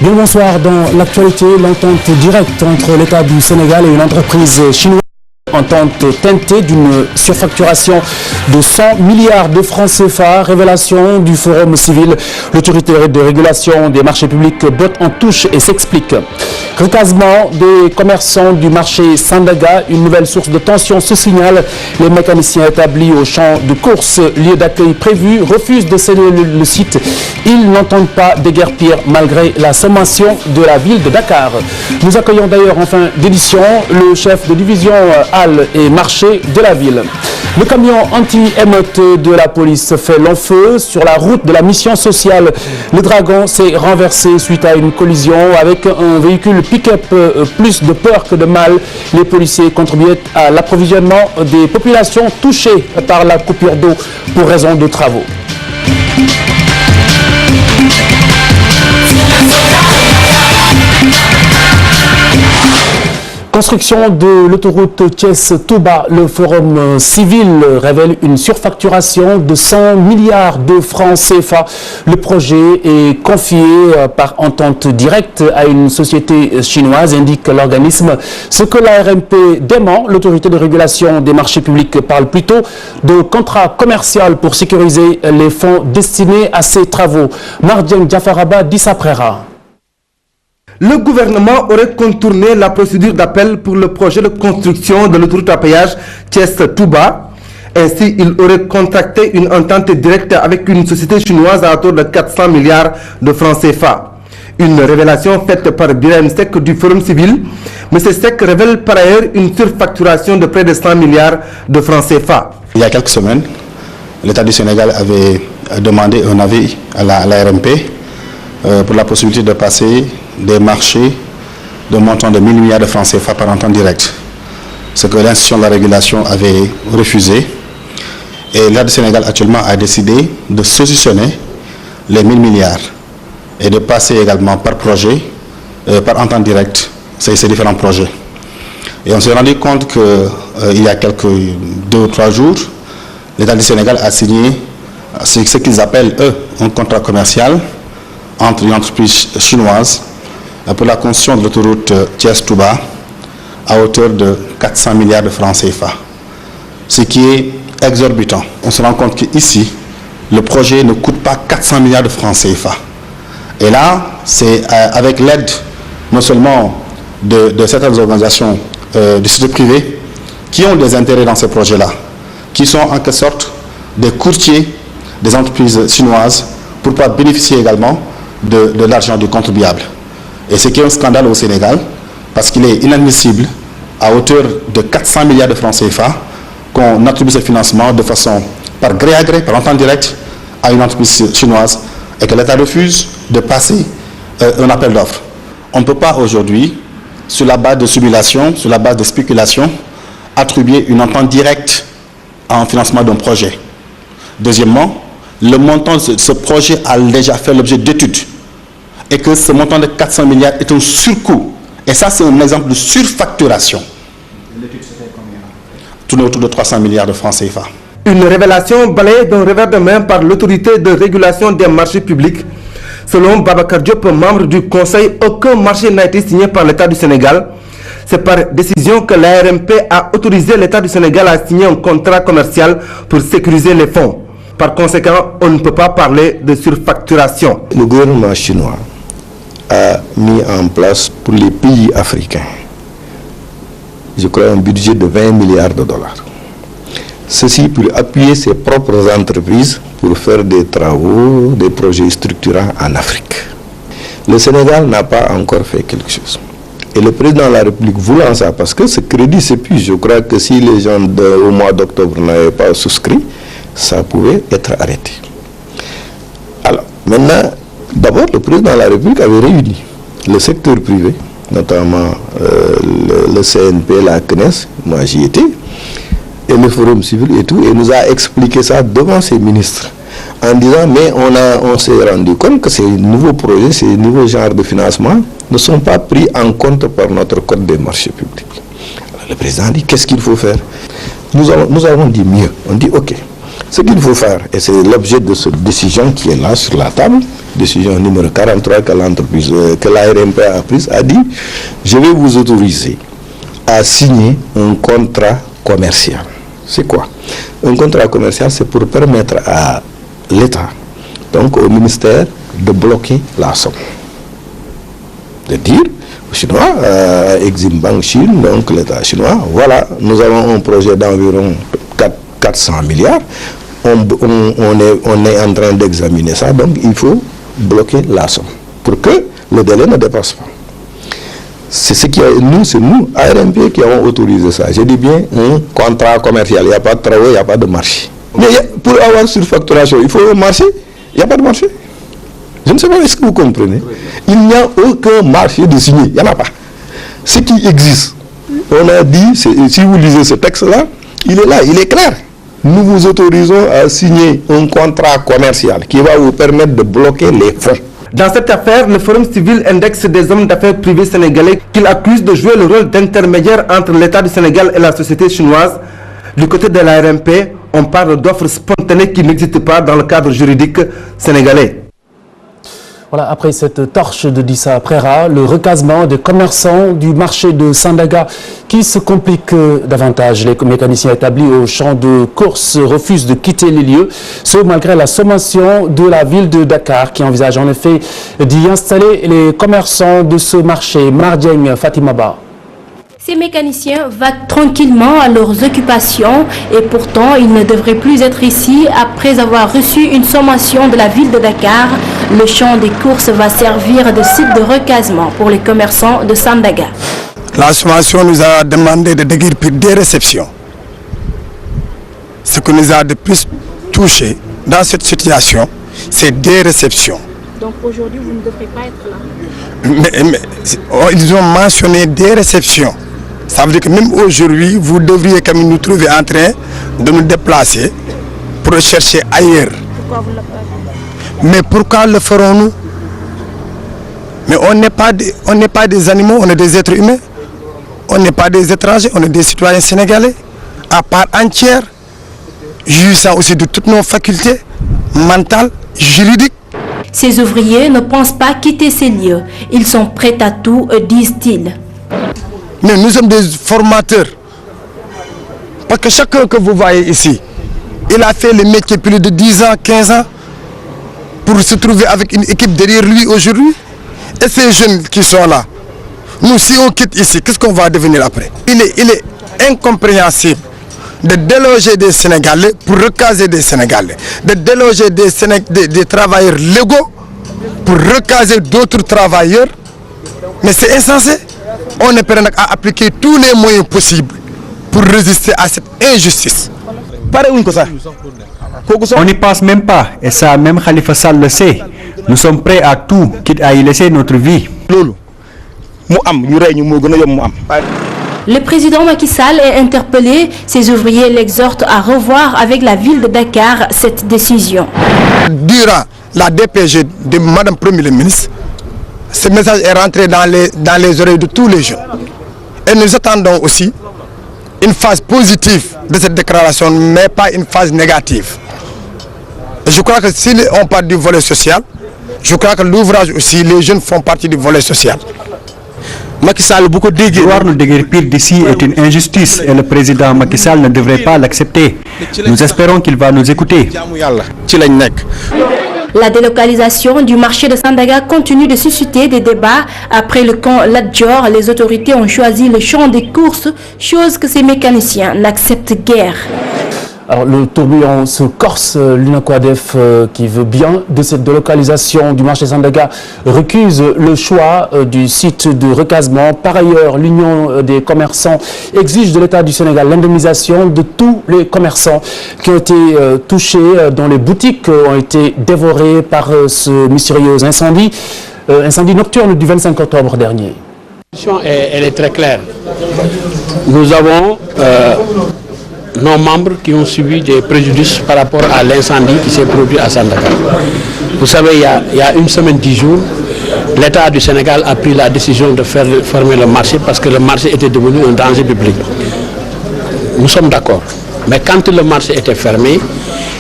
Bien, bonsoir. Dans l'actualité, l'entente directe entre l'État du Sénégal et une entreprise chinoise. Entente teintée d'une surfacturation de 100 milliards de francs CFA. Révélation du Forum civil. L'autorité de régulation des marchés publics botte en touche et s'explique. Recasement des commerçants du marché Sandaga. Une nouvelle source de tension se signale. Les mécaniciens établis au champ de course, lieu d'accueil prévu, refusent de céder le site. Ils n'entendent pas déguerpir malgré la sommation de la ville de Dakar. Nous accueillons d'ailleurs en fin d'édition le chef de division Halles et marché de la ville. Le camion anti-émeute de la police fait long feu sur la route de la mission sociale. Le Dragon s'est renversé suite à une collision avec un véhicule pick-up. Plus de peur que de mal. Les policiers contribuent à l'approvisionnement des populations touchées par la coupure d'eau pour raison de travaux. Construction de l'autoroute Thiès-Touba, le Forum civil révèle une surfacturation de 100 milliards de francs CFA. Le projet est confié par entente directe à une société chinoise, indique l'organisme. Ce que l'ARMP dément, l'autorité de régulation des marchés publics parle plutôt de contrat commercial pour sécuriser les fonds destinés à ces travaux. Mardian Diafaraba Dissaprera. Le gouvernement aurait contourné la procédure d'appel pour le projet de construction de l'autoroute à péage Thiès-Touba. Ainsi, il aurait contracté une entente directe avec une société chinoise à hauteur de 400 milliards de francs CFA. Une révélation faite par Birahim Seck du Forum civil. M. Seck révèle par ailleurs une surfacturation de près de 100 milliards de francs CFA. Il y a quelques semaines, l'État du Sénégal avait demandé un avis à l'ARMP pour la possibilité de passer des marchés de montant de 1000 milliards de francs CFA par entente directe. Ce que l'institution de la régulation avait refusé. Et l'État du Sénégal actuellement a décidé de saucissonner les 1000 milliards et de passer également par projet, par entente directe, ces différents projets. Et on s'est rendu compte qu'il y a quelques 2 ou 3 jours, l'État du Sénégal a signé ce qu'ils appellent, eux, un contrat commercial entre une entreprise chinoise pour la construction de l'autoroute Thiès-Touba à hauteur de 400 milliards de francs CFA. Ce qui est exorbitant. On se rend compte qu'ici, le projet ne coûte pas 400 milliards de francs CFA. Et là, c'est avec l'aide non seulement de certaines organisations du secteur privé qui ont des intérêts dans ces projets-là, qui sont en quelque sorte des courtiers des entreprises chinoises pour pouvoir bénéficier également de l'argent du contribuable. Et ce qui est un scandale au Sénégal, parce qu'il est inadmissible, à hauteur de 400 milliards de francs CFA, qu'on attribue ce financement de façon par gré à gré, par entente directe, à une entreprise chinoise, et que l'État refuse de passer un appel d'offres. On ne peut pas aujourd'hui, sur la base de simulation, sur la base de spéculation, attribuer une entente directe à un financement d'un projet. Deuxièmement, le montant de ce projet a déjà fait l'objet d'études. Et que ce montant de 400 milliards est un surcoût. Et ça, c'est un exemple de surfacturation. L'étude, c'était combien? Tourne autour de 300 milliards de francs CFA. Une révélation balayée d'un revers de main par l'autorité de régulation des marchés publics. Selon Babacar Diop, membre du Conseil, aucun marché n'a été signé par l'État du Sénégal. C'est par décision que l'ARMP a autorisé l'État du Sénégal à signer un contrat commercial pour sécuriser les fonds. Par conséquent, on ne peut pas parler de surfacturation. Le gouvernement chinois a mis en place pour les pays africains, je crois, un budget de 20 milliards de dollars. Ceci pour appuyer ses propres entreprises pour faire des travaux, des projets structurants en Afrique. Le Sénégal n'a pas encore fait quelque chose. Et le président de la République voulant ça, parce que ce crédit s'épuise, je crois que si les gens au mois d'octobre n'avaient pas souscrit, ça pouvait être arrêté. Alors, maintenant, d'abord, le président de la République avait réuni le secteur privé, notamment le CNP, la CNES, moi j'y étais, et le Forum civil et tout, et nous a expliqué ça devant ses ministres, en disant, mais on s'est rendu compte que ces nouveaux projets, ces nouveaux genres de financement ne sont pas pris en compte par notre code des marchés publics. Alors, le président dit, qu'est-ce qu'il faut faire? Nous avons dit mieux, on dit, ok, Ce qu'il faut faire, et c'est l'objet de cette décision qui est là sur la table, décision numéro 43 que l'entreprise, que l'ARMP a prise, a dit, je vais vous autoriser à signer un contrat commercial. C'est quoi? Un contrat commercial, c'est pour permettre à l'État, donc au ministère, de bloquer la somme. De dire aux Chinois, Exim Bank Chine, donc l'État chinois, voilà, nous avons un projet d'environ 400 milliards, on est en train d'examiner ça, donc il faut bloquer la somme pour que le délai ne dépasse pas. C'est ce qui a, c'est nous, ARMP, qui avons autorisé ça. Je dis bien un contrat commercial, il n'y a pas de travail, il n'y a pas de marché. Mais pour avoir surfacturation, il faut un marché, il n'y a pas de marché. Je ne sais pas, est-ce que vous comprenez? Il n'y a aucun marché de signer, il n'y en a pas. Ce qui existe, on a dit, si vous lisez ce texte-là, il est là, il est clair. Nous vous autorisons à signer un contrat commercial qui va vous permettre de bloquer les fonds. Dans cette affaire, le Forum civil indexe des hommes d'affaires privés sénégalais qu'il accuse de jouer le rôle d'intermédiaire entre l'État du Sénégal et la société chinoise. Du côté de l'ARMP, on parle d'offres spontanées qui n'existent pas dans le cadre juridique sénégalais. Voilà, après cette torche de Dissa Préra, le recasement des commerçants du marché de Sandaga qui se complique davantage. Les mécaniciens établis au champ de course refusent de quitter les lieux, ce malgré la sommation de la ville de Dakar qui envisage en effet d'y installer les commerçants de ce marché. Mardieng Fatimaba. Ces mécaniciens vaquent tranquillement à leurs occupations et pourtant ils ne devraient plus être ici après avoir reçu une sommation de la ville de Dakar. Le champ des courses va servir de site de recasement pour les commerçants de Sandaga. La sommation nous a demandé de déguerpir des réceptions. Ce qui nous a de plus touché dans cette situation, c'est des réceptions. Donc aujourd'hui vous ne devrez pas être là. Mais ils ont mentionné des réceptions. Ça veut dire que même aujourd'hui, vous devriez quand même nous trouver en train de nous déplacer pour chercher ailleurs. Pourquoi vous ne le faites pas? Mais pourquoi le ferons-nous? Mais on n'est pas des animaux, on est des êtres humains. On n'est pas des étrangers, on est des citoyens sénégalais, à part entière, jouissant aussi de toutes nos facultés mentales, juridiques. Ces ouvriers ne pensent pas quitter ces lieux. Ils sont prêts à tout, disent-ils. Mais nous sommes des formateurs. Parce que chacun que vous voyez ici, il a fait le métier plus de 10 ans, 15 ans, pour se trouver avec une équipe derrière lui aujourd'hui. Et ces jeunes qui sont là, nous, si on quitte ici, qu'est-ce qu'on va devenir après? Il est incompréhensible de déloger des Sénégalais pour recaser des Sénégalais, de déloger des travailleurs légaux pour recaser d'autres travailleurs. Mais c'est insensé. On est prêt à appliquer tous les moyens possibles pour résister à cette injustice. On n'y pense même pas, et ça même Khalifa Sall le sait. Nous sommes prêts à tout, quitte à y laisser notre vie. Le président Macky Sall est interpellé. Ses ouvriers l'exhortent à revoir avec la ville de Dakar cette décision. Durant la DPG de Madame Premier ministre, ce message est rentré dans les oreilles de tous les jeunes. Et nous attendons aussi une phase positive de cette déclaration, mais pas une phase négative. Et je crois que si on parle du volet social, je crois que l'ouvrage aussi, les jeunes font partie du volet social. Vouloir nous déguerpir d'ici est une injustice et le président Macky Sall ne devrait pas l'accepter. Nous espérons qu'il va nous écouter. La délocalisation du marché de Sandaga continue de susciter des débats. Après le camp Ladjor, les autorités ont choisi le champ des courses, chose que ces mécaniciens n'acceptent guère. Alors, le tourbillon se corse, l'UNACOADEF qui veut bien de cette délocalisation du marché Sandaga recuse le choix du site de recasement. Par ailleurs, l'Union des commerçants exige de l'État du Sénégal l'indemnisation de tous les commerçants qui ont été touchés, dont les boutiques ont été dévorées par ce mystérieux incendie nocturne du 25 octobre dernier. Elle est très claire. Nous avons nos membres qui ont subi des préjudices par rapport à l'incendie qui s'est produit à Sandaga. Vous savez, il y a une semaine, 10 jours, l'État du Sénégal a pris la décision de fermer le marché parce que le marché était devenu un danger public. Nous sommes d'accord. Mais quand le marché était fermé,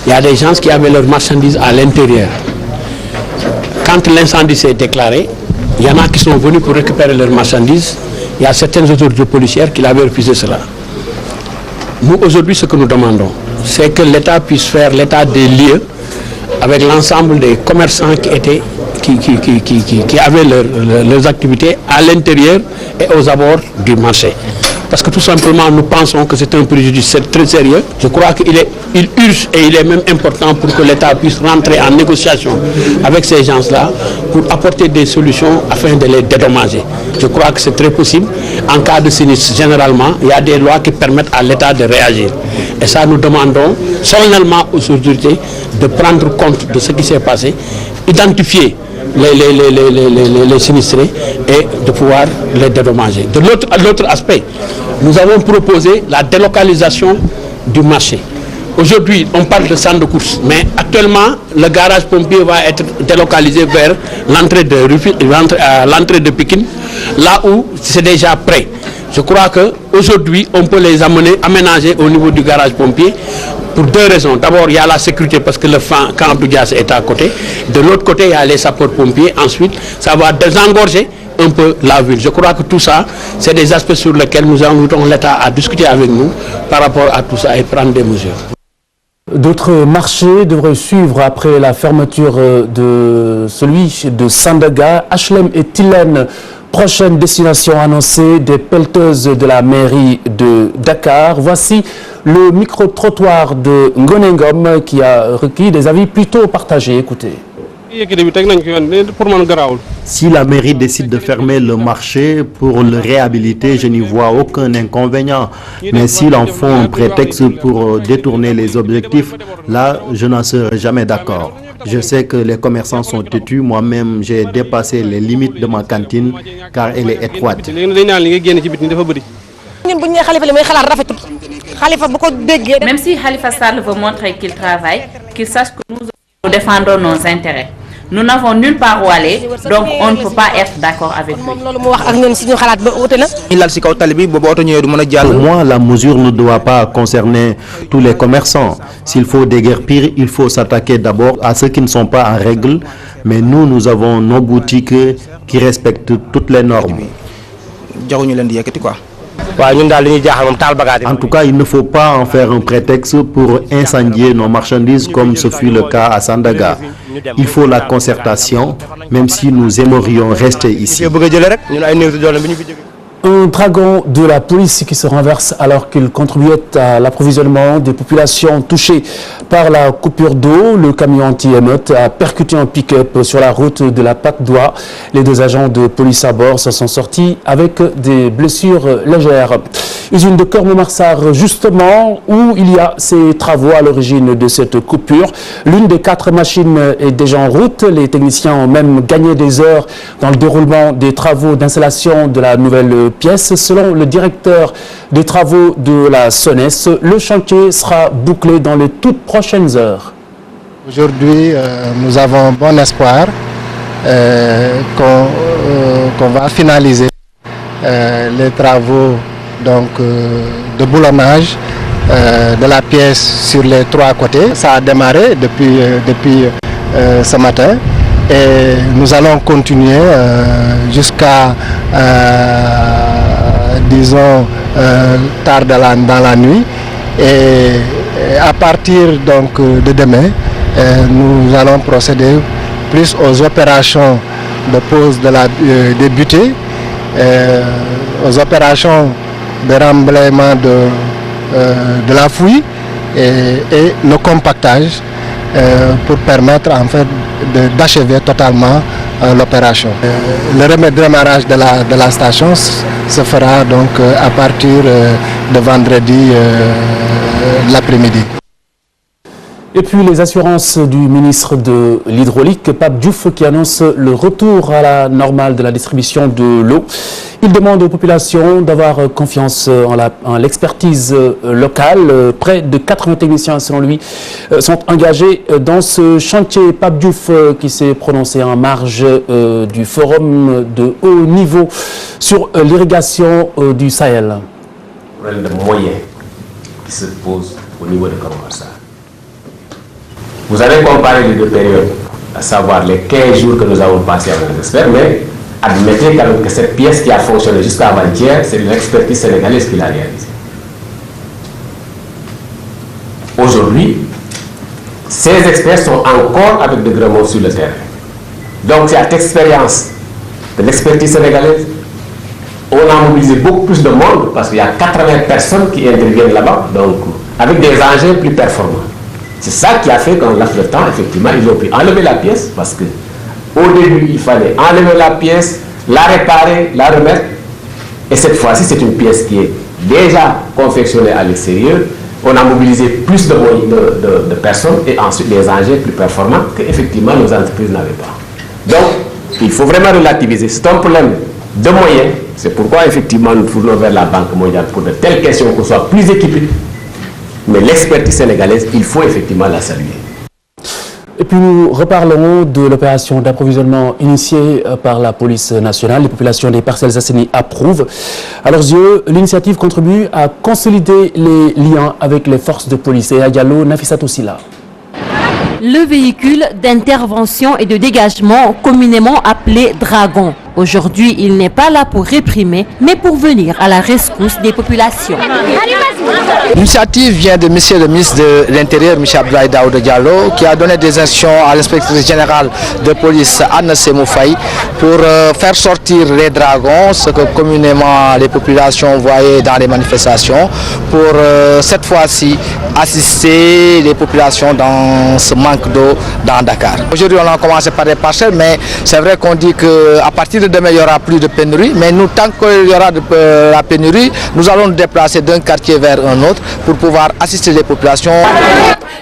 il y a des gens qui avaient leurs marchandises à l'intérieur. Quand l'incendie s'est déclaré, il y en a qui sont venus pour récupérer leurs marchandises. Il y a certaines autorités policières qui avaient refusé cela. Nous, aujourd'hui, ce que nous demandons, c'est que l'État puisse faire l'état des lieux avec l'ensemble des commerçants qui avaient leurs activités à l'intérieur et aux abords du marché. Parce que tout simplement, nous pensons que c'est un préjudice très sérieux. Je crois qu'il urge et il est même important pour que l'État puisse rentrer en négociation avec ces gens-là pour apporter des solutions afin de les dédommager. Je crois que c'est très possible. En cas de sinistre, généralement, il y a des lois qui permettent à l'État de réagir. Et ça, nous demandons solennellement aux autorités de prendre compte de ce qui s'est passé, identifier les sinistrés et de pouvoir les dédommager. De l'autre aspect, nous avons proposé la délocalisation du marché. Aujourd'hui, on parle de centre de course, mais actuellement, le garage pompier va être délocalisé vers l'entrée de Pikine, là où c'est déjà prêt. Je crois qu'aujourd'hui, on peut les aménager au niveau du garage pompier pour deux raisons. D'abord, il y a la sécurité parce que le camp Abdou Diass est à côté. De l'autre côté, il y a les sapeurs-pompiers. Ensuite, ça va désengorger un peu la ville. Je crois que tout ça, c'est des aspects sur lesquels nous invitons l'État à discuter avec nous par rapport à tout ça et prendre des mesures. D'autres marchés devraient suivre après la fermeture de celui de Sandaga, HLM et Tilène. Prochaine destination annoncée des pelleteuses de la mairie de Dakar. Voici le micro-trottoir de Ngonengom qui a requis des avis plutôt partagés. Écoutez. Si la mairie décide de fermer le marché pour le réhabiliter, je n'y vois aucun inconvénient. Mais s'ils en font un prétexte pour détourner les objectifs, là, je n'en serai jamais d'accord. Je sais que les commerçants sont têtus. Moi-même, j'ai dépassé les limites de ma cantine car elle est étroite. Même si Khalifa Sall veut montrer qu'il travaille, qu'il sache que nous défendons nos intérêts. Nous n'avons nulle part où aller, donc on ne peut pas être d'accord avec lui. Pour moi, la mesure ne doit pas concerner tous les commerçants. S'il faut déguerpir, il faut s'attaquer d'abord à ceux qui ne sont pas en règle. Mais nous avons nos boutiques qui respectent toutes les normes. En tout cas, il ne faut pas en faire un prétexte pour incendier nos marchandises comme ce fut le cas à Sandaga. Il faut la concertation, même si nous aimerions rester ici. Un dragon de la police qui se renverse alors qu'il contribuait à l'approvisionnement des populations touchées par la coupure d'eau. Le camion anti-émeute a percuté un pick-up sur la route de la Patte d'Oie. Les deux agents de police à bord se sont sortis avec des blessures légères. Usine de Keur-Momar-Sarr, justement, où il y a ces travaux à l'origine de cette coupure. L'une des 4 machines est déjà en route. Les techniciens ont même gagné des heures dans le déroulement des travaux d'installation de la nouvelle pièce. Selon le directeur des travaux de la SONES, le chantier sera bouclé dans les toutes prochaines heures. Aujourd'hui, nous avons bon espoir qu'on va finaliser les travaux de boulonnage de la pièce sur les 3 côtés. Ça a démarré depuis ce matin et nous allons continuer jusqu'à disons tard dans la nuit et à partir de demain nous allons procéder plus aux opérations de pose des butées, aux opérations de remblaiement de la fouille et le compactage pour permettre en fait d'achever totalement l'opération. Le redémarrage de la station se fera donc à partir de vendredi l'après-midi. Et puis les assurances du ministre de l'Hydraulique, Pape Diouf, qui annonce le retour à la normale de la distribution de l'eau. Il demande aux populations d'avoir confiance en l'expertise locale. Près de 80 techniciens, selon lui, sont engagés dans ce chantier. Pape Diouf qui s'est prononcé en marge du forum de haut niveau sur l'irrigation du Sahel. Le problème de moyens qui se pose au niveau de Keur-Momar-Sarr. Vous avez comparé les deux périodes, à savoir les 15 jours que nous avons passés avec les experts, mais admettez quand même que cette pièce qui a fonctionné jusqu'à avant-hier, c'est une expertise sénégalaise qui l'a réalisée. Aujourd'hui, ces experts sont encore avec de grands mots sur le terrain. Donc, cette expérience de l'expertise sénégalaise, on a mobilisé beaucoup plus de monde parce qu'il y a 80 personnes qui interviennent là-bas, donc avec des engins plus performants. C'est ça qui a fait qu'en laps de temps, effectivement, ils ont pu enlever la pièce parce que au début, il fallait enlever la pièce, la réparer, la remettre. Et cette fois-ci, c'est une pièce qui est déjà confectionnée à l'extérieur. On a mobilisé plus de personnes et ensuite des engins plus performants qu'effectivement nos entreprises n'avaient pas. Donc, il faut vraiment relativiser. C'est un problème de moyens. C'est pourquoi effectivement nous tournons vers la Banque mondiale pour de telles questions qu'on soit plus équipés. Mais l'expertise sénégalaise, il faut effectivement la saluer. Et puis nous reparlerons de l'opération d'approvisionnement initiée par la police nationale. Les populations des Parcelles Assainies approuvent. À leurs yeux, l'initiative contribue à consolider les liens avec les forces de police. Et à Diallo, Nafissatou Silla. Le véhicule d'intervention et de dégagement communément appelé Dragon. Aujourd'hui, il n'est pas là pour réprimer, mais pour venir à la rescousse des populations. L'initiative vient de monsieur le ministre de l'Intérieur, M. Abdoulaye Daouda Diallo, qui a donné des instructions à l'inspecteur général de police, Anna Semoufaï, pour faire sortir les dragons, ce que communément les populations voyaient dans les manifestations, pour cette fois-ci assister les populations dans ce manque d'eau dans Dakar. Aujourd'hui, on a commencé par des parcelles, mais c'est vrai qu'on dit qu'à partir de demain, il n'y aura plus de pénurie. Mais nous, tant qu'il y aura de la pénurie, nous allons nous déplacer d'un quartier vers un autre pour pouvoir assister les populations.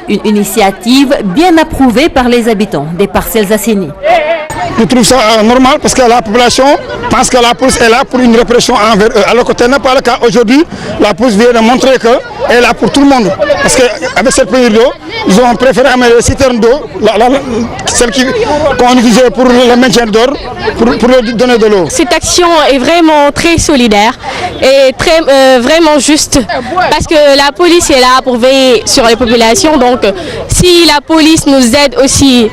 Une initiative bien approuvée par les habitants des Parcelles Assainies. Je trouve ça normal parce que la population pense que la police est là pour une répression envers eux. Alors que ce n'est pas le cas aujourd'hui. La police vient de montrer qu'elle est là pour tout le monde. Parce qu'avec cette pénurie d'eau, ils ont préféré amener les citernes d'eau, celles qu'on utilisait pour le maintien d'ordre, pour leur donner de l'eau. Cette action est vraiment très solidaire et vraiment juste. Parce que la police est là pour veiller sur les populations. Donc si la police nous aide aussi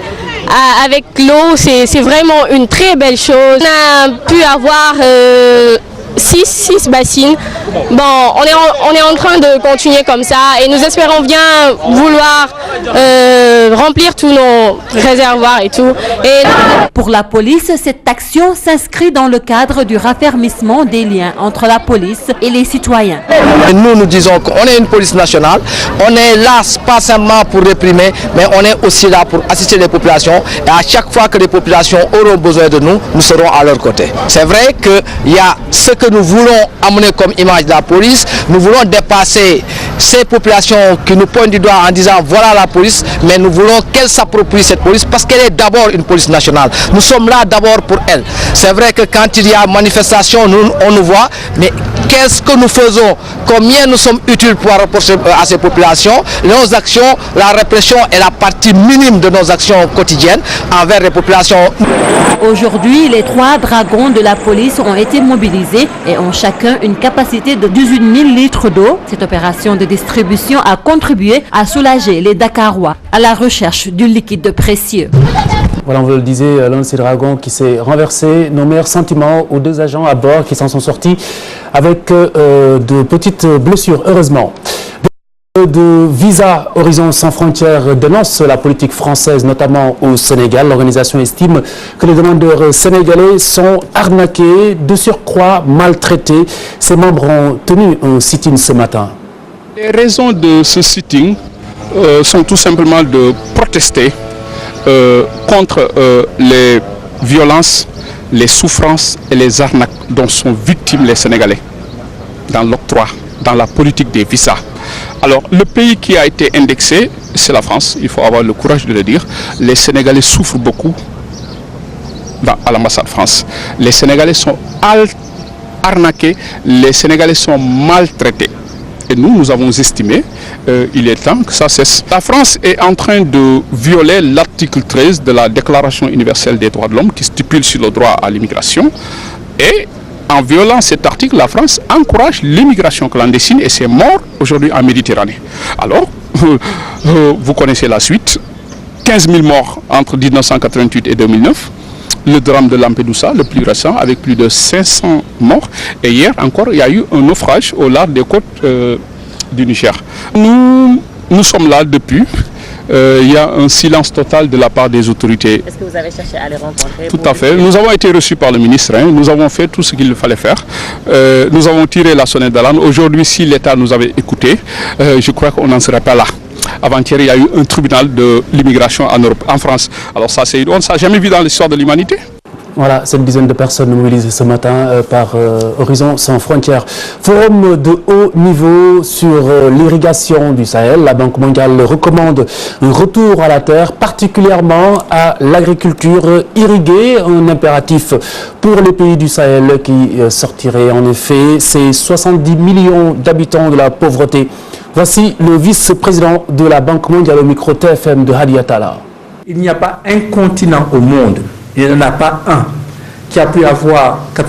avec l'eau, c'est vraiment une très belle chose. On a pu avoir 6 bassines. Bon, on est en train de continuer comme ça et nous espérons bien vouloir remplir tous nos réservoirs et tout. Pour la police, cette action s'inscrit dans le cadre du raffermissement des liens entre la police et les citoyens. Nous disons qu'on est une police nationale, on est là pas seulement pour réprimer, mais on est aussi là pour assister les populations et à chaque fois que les populations auront besoin de nous, nous serons à leur côté. C'est vrai qu'il y a ce que nous voulons amener comme image de la police, nous voulons dépasser ces populations qui nous pointent du doigt en disant voilà la police, mais nous voulons qu'elle s'approprie cette police parce qu'elle est d'abord une police nationale. Nous sommes là d'abord pour elle. C'est vrai que quand il y a manifestation, on nous voit, mais qu'est-ce que nous faisons? Combien nous sommes utiles à ces populations? Nos actions, la répression est la partie minime de nos actions quotidiennes envers les populations. Aujourd'hui, les 3 dragons de la police ont été mobilisés et ont chacun une capacité de 18 000 litres d'eau. Cette opération de distribution a contribué à soulager les Dakarois à la recherche du liquide précieux. Voilà, on vous le disait, l'un de ces dragons qui s'est renversé. Nos meilleurs sentiments aux 2 agents à bord qui s'en sont sortis avec de petites blessures, heureusement. De Visa Horizon Sans Frontières dénonce la politique française, notamment au Sénégal. L'organisation estime que les demandeurs sénégalais sont arnaqués, de surcroît maltraités. Ses membres ont tenu un sit-in ce matin. Les raisons de ce sitting sont tout simplement de protester contre les violences, les souffrances et les arnaques dont sont victimes les Sénégalais dans l'octroi, dans la politique des visas. Alors, le pays qui a été indexé, c'est la France, il faut avoir le courage de le dire. Les Sénégalais souffrent beaucoup à l'ambassade France. Les Sénégalais sont arnaqués, les Sénégalais sont maltraités. Et nous avons estimé il est temps que ça cesse. La France est en train de violer l'article 13 de la Déclaration universelle des droits de l'homme qui stipule sur le droit à l'immigration. Et en violant cet article, la France encourage l'immigration clandestine et c'est mort aujourd'hui en Méditerranée. Alors, vous connaissez la suite. 15 000 morts entre 1988 et 2009. Le drame de Lampedusa, le plus récent, avec plus de 500 morts. Et hier encore, il y a eu un naufrage au large des côtes du Niger. Nous sommes là depuis. Il y a un silence total de la part des autorités. Est-ce que vous avez cherché à les rencontrer? Tout à fait. Nous avons été reçus par le ministre. Nous avons fait tout ce qu'il fallait faire. Nous avons tiré la sonnette d'alarme. Aujourd'hui, si l'État nous avait écoutés, je crois qu'on n'en serait pas là. Avant-hier, il y a eu un tribunal de l'immigration en France. Alors ça, on ne s'est jamais vu dans l'histoire de l'humanité. Voilà, cette dizaine de personnes mobilisées ce matin par Horizon Sans Frontières. Forum de haut niveau sur l'irrigation du Sahel. La Banque mondiale recommande un retour à la terre, particulièrement à l'agriculture irriguée, un impératif pour les pays du Sahel qui sortiraient en effet ces 70 millions d'habitants de la pauvreté. Voici le vice-président de la Banque mondiale au micro TFM de Hadi Atala. Il n'y a pas un continent au monde, il n'y en a pas un qui a pu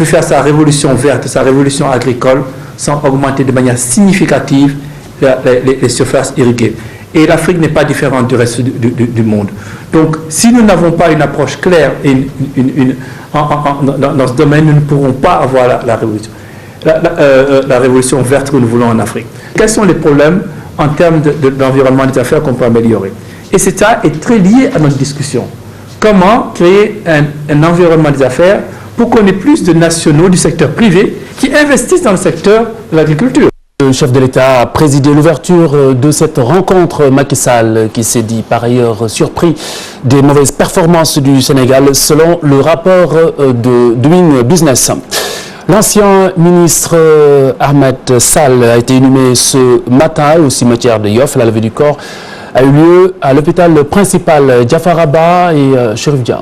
faire sa révolution verte, sa révolution agricole sans augmenter de manière significative les surfaces irriguées. Et l'Afrique n'est pas différente du reste du monde. Donc, si nous n'avons pas une approche claire dans ce domaine, nous ne pourrons pas avoir la révolution verte que nous voulons en Afrique. Quels sont les problèmes en termes d'environnement des affaires qu'on peut améliorer? Et ça est très lié à notre discussion. Comment créer un environnement des affaires pour qu'on ait plus de nationaux du secteur privé qui investissent dans le secteur de l'agriculture? Le chef de l'État a présidé l'ouverture de cette rencontre. Macky Sall, qui s'est dit par ailleurs surpris des mauvaises performances du Sénégal selon le rapport de Doing Business. L'ancien ministre Ahmed Sall a été inhumé ce matin au cimetière de Yoff. La levée du corps a eu lieu à l'hôpital principal Diafaraba et Chérif Dia.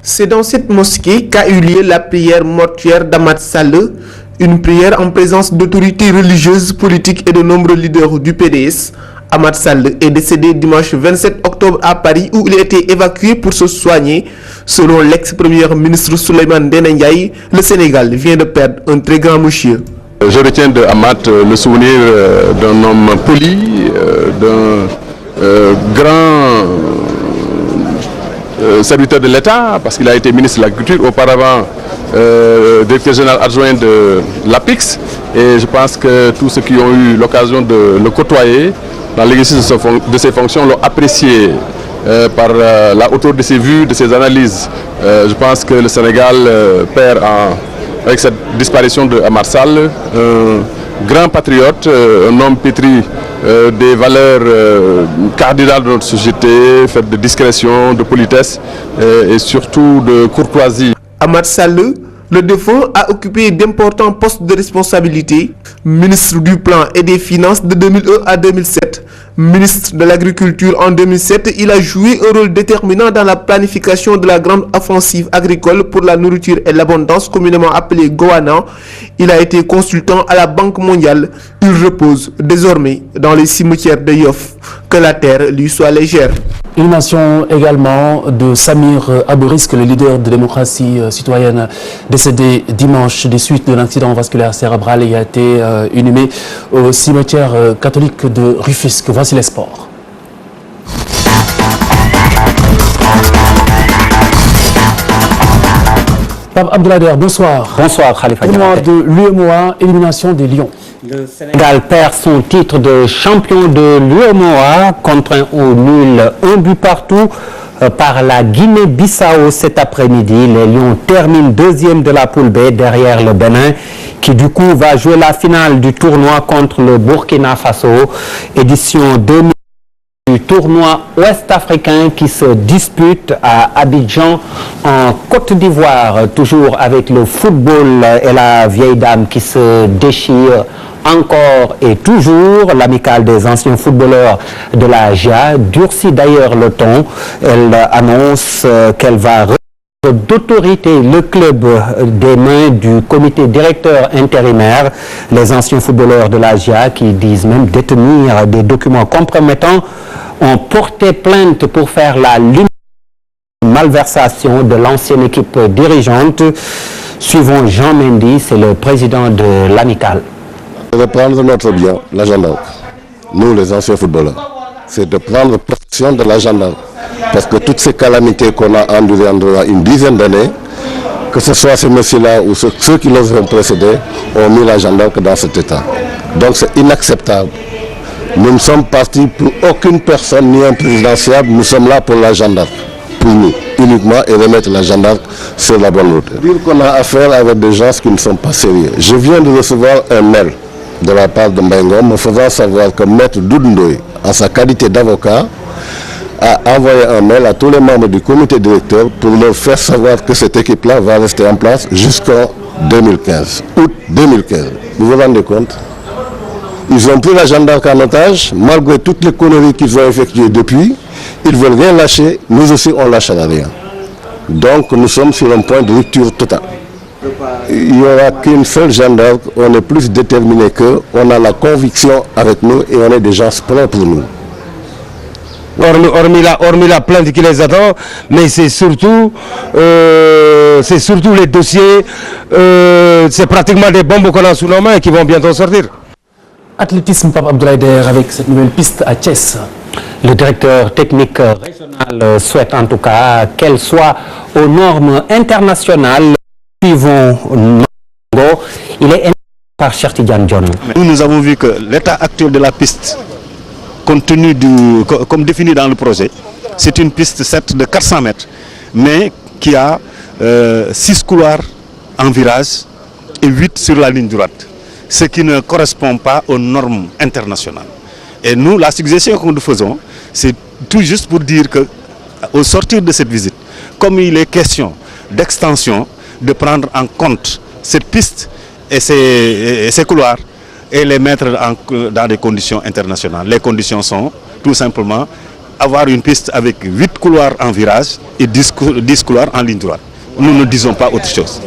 C'est dans cette mosquée qu'a eu lieu la prière mortuaire d'Ahmed Sall, une prière en présence d'autorités religieuses, politiques et de nombreux leaders du PDS. Ahmed Sall est décédé dimanche 27 octobre à Paris où il a été évacué pour se soigner. Selon l'ex-premier ministre Souleymane Ndéné Ndiaye, le Sénégal vient de perdre un très grand monsieur. Je retiens de Ahmed le souvenir d'un homme poli, d'un grand serviteur de l'État, parce qu'il a été ministre de l'Agriculture, auparavant directeur général adjoint de l'APIX. Et je pense que tous ceux qui ont eu l'occasion de le côtoyer dans l'exercice de ses fonctions l'ont apprécié par la hauteur de ses vues, de ses analyses. Je pense que le Sénégal perd avec cette disparition de Ahmed Sall, un grand patriote, un homme pétri des valeurs cardinales de notre société, faites de discrétion, de politesse et surtout de courtoisie. Ahmed Sall, le défunt, a occupé d'importants postes de responsabilité, ministre du Plan et des Finances de 2001 à 2007, ministre de l'Agriculture en 2007, il a joué un rôle déterminant dans la planification de la grande offensive agricole pour la nourriture et l'abondance, communément appelée Goana. Il a été consultant à la Banque mondiale. Il repose désormais dans les cimetières de Yoff. Que la terre lui soit légère. Inhumation également de Samir Abourisque, le leader de démocratie citoyenne, décédé dimanche des suites de l'incident vasculaire cérébral et a été inhumé au cimetière catholique de Rufisque. Voici les sports. Pape Abdoulader, bonsoir. Bonsoir Khalifa. Tournoi de l'UEMOA, élimination des Lions. Le Sénégal perd son titre de champion de l'UEMOA, contraint au nul, un but partout par la Guinée-Bissau cet après-midi. Les Lions terminent deuxième de la poule B derrière le Bénin, qui du coup va jouer la finale du tournoi contre le Burkina Faso, édition 2000 du tournoi ouest-africain qui se dispute à Abidjan en Côte d'Ivoire, toujours avec le football et la vieille dame qui se déchire encore et toujours. L'amicale des anciens footballeurs de la GIA durcit d'ailleurs le ton. Elle annonce qu'elle va d'autorité le club des mains du comité directeur intérimaire. Les anciens footballeurs de la GIA, qui disent même détenir des documents compromettants, ont porté plainte pour faire la malversation de l'ancienne équipe dirigeante. Suivons Jean Mendy, c'est le président de l'amicale. De prendre notre bien, l'agenda, nous les anciens footballeurs, c'est de prendre de la gendarme. Parce que toutes ces calamités qu'on a endurées pendant une dizaine d'années, que ce soit ces messieurs-là ou ceux qui les ont précédés, ont mis la gendarme dans cet état. Donc c'est inacceptable. Nous ne sommes partis pour aucune personne ni un présidentiable, nous sommes là pour la gendarme, pour nous, uniquement, et remettre la gendarme sur la bonne route. Dire qu'on a affaire avec des gens qui ne sont pas sérieux. Je viens de recevoir un mail de la part de Mbengo me faisant savoir que Maître Doudou, en sa qualité d'avocat, a envoyé un mail à tous les membres du comité directeur pour leur faire savoir que cette équipe-là va rester en place jusqu'en 2015, août 2015. Vous vous rendez compte? Ils ont pris la gendarme en otage, malgré toutes les conneries qu'ils ont effectuées depuis. Ils ne veulent rien lâcher, nous aussi on ne lâchera rien. Donc nous sommes sur un point de rupture totale. Il n'y aura qu'une seule gendarme, on est plus déterminé qu'eux, on a la conviction avec nous et on est des gens prêts pour nous. Hormis la plainte qui les attend, mais c'est surtout les dossiers, c'est pratiquement des bombes qu'on a sous nos mains qui vont bientôt sortir. Athlétisme, Pape Abdoulaye Der, avec cette nouvelle piste à Thiès. Le directeur technique régional souhaite en tout cas qu'elle soit aux normes internationales. Suivons Nango. Il est par Cheikh Tidiane Dione. Nous avons vu que l'état actuel de la piste, compte tenu comme défini dans le projet, c'est une piste certes de 400 mètres, mais qui a 6 couloirs en virage et 8 sur la ligne droite, ce qui ne correspond pas aux normes internationales. Et nous, la suggestion que nous faisons, c'est tout juste pour dire qu'au sortir de cette visite, comme il est question d'extension, de prendre en compte cette piste et ces couloirs et les mettre dans des conditions internationales. Les conditions sont tout simplement avoir une piste avec 8 couloirs en virage et 10 couloirs en ligne droite. Nous ne disons pas autre chose.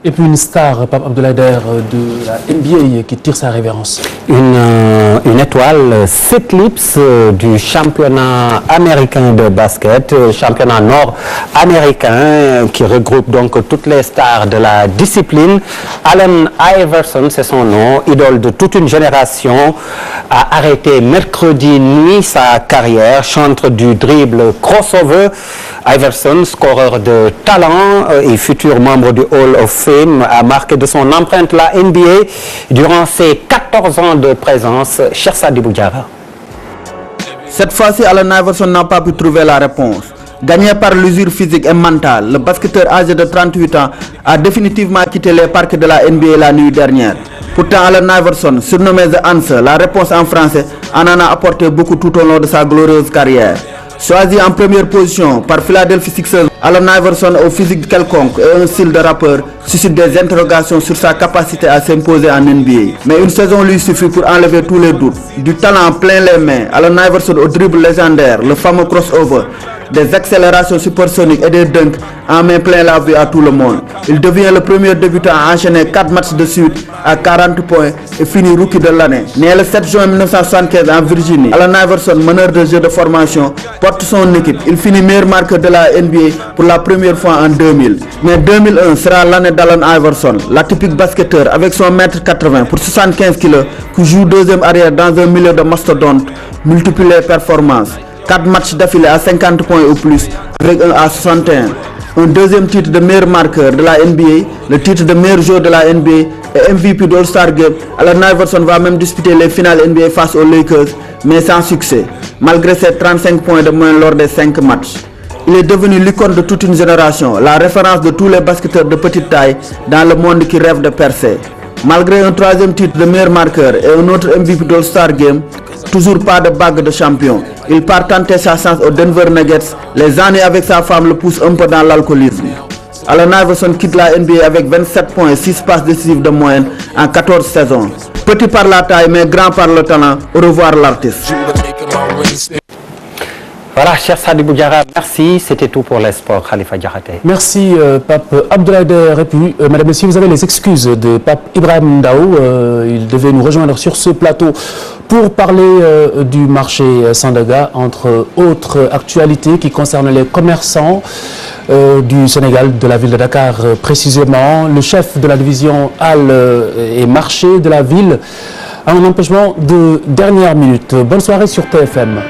Et puis une star, Pape Abdoulaye Der, de la NBA qui tire sa révérence. Une étoile s'éclipse du championnat américain de basket, championnat nord-américain qui regroupe donc toutes les stars de la discipline. Allen Iverson, c'est son nom, idole de toute une génération, a arrêté mercredi nuit sa carrière, chantre du dribble crossover. Iverson, scoreur de talent et futur membre du Hall of Fame, a marqué de son empreinte la NBA durant ses 14 ans de présence. Cheikh Sadibou Diarra. Cette fois-ci, Allen Iverson n'a pas pu trouver la réponse. Gagné par l'usure physique et mentale, le basketteur âgé de 38 ans a définitivement quitté les parcs de la NBA la nuit dernière. Pourtant, Allen Iverson, surnommé The Answer, la réponse en français, en a apporté beaucoup tout au long de sa glorieuse carrière. Choisi en première position par Philadelphia Sixers, Allen Iverson au physique quelconque et un style de rappeur suscite des interrogations sur sa capacité à s'imposer en NBA. Mais une saison lui suffit pour enlever tous les doutes. Du talent plein les mains, Allen Iverson au dribble légendaire, le fameux crossover, des accélérations supersoniques et des dunks en main plein la vue à tout le monde. Il devient le premier débutant à enchaîner 4 matchs de suite à 40 points et finit rookie de l'année. Né le 7 juin 1975 en Virginie, Allen Iverson, meneur de jeu de formation, porte son équipe. Il finit meilleur marqueur de la NBA pour la première fois en 2000. Mais 2001 sera l'année d'Allen Iverson, l'atypique basketteur avec son 1m80 pour 75 kg qui joue deuxième arrière dans un milieu de mastodonte, multiplie les performances. 4 matchs d'affilée à 50 points ou plus, avec un à 61. Un deuxième titre de meilleur marqueur de la NBA, le titre de meilleur joueur de la NBA et MVP de All-Star Game. Allen Iverson va même disputer les finales NBA face aux Lakers, mais sans succès, malgré ses 35 points de moyenne lors des 5 matchs. Il est devenu l'icône de toute une génération, la référence de tous les basketteurs de petite taille dans le monde qui rêve de percer. Malgré un troisième titre de meilleur marqueur et un autre MVP de All-Star Game, toujours pas de bague de champion. Il part tenter sa chance aux Denver Nuggets. Les années avec sa femme le poussent un peu dans l'alcoolisme. Allen Iverson quitte la NBA avec 27 points et 6 passes décisives de moyenne en 14 saisons. Petit par la taille mais grand par le talent. Au revoir l'artiste. Voilà, cher Sadibou Diarra, merci. C'était tout pour les sports. Khalifa Diakhaté. Merci, Pape Abdoulaye Der. Et puis, mesdames et messieurs, vous avez les excuses de Pape Ibrahim Ndao. Il devait nous rejoindre sur ce plateau pour parler du marché Sandaga, entre autres actualités qui concernent les commerçants du Sénégal, de la ville de Dakar précisément. Le chef de la division Halles et marché de la ville a un empêchement de dernière minute. Bonne soirée sur TFM.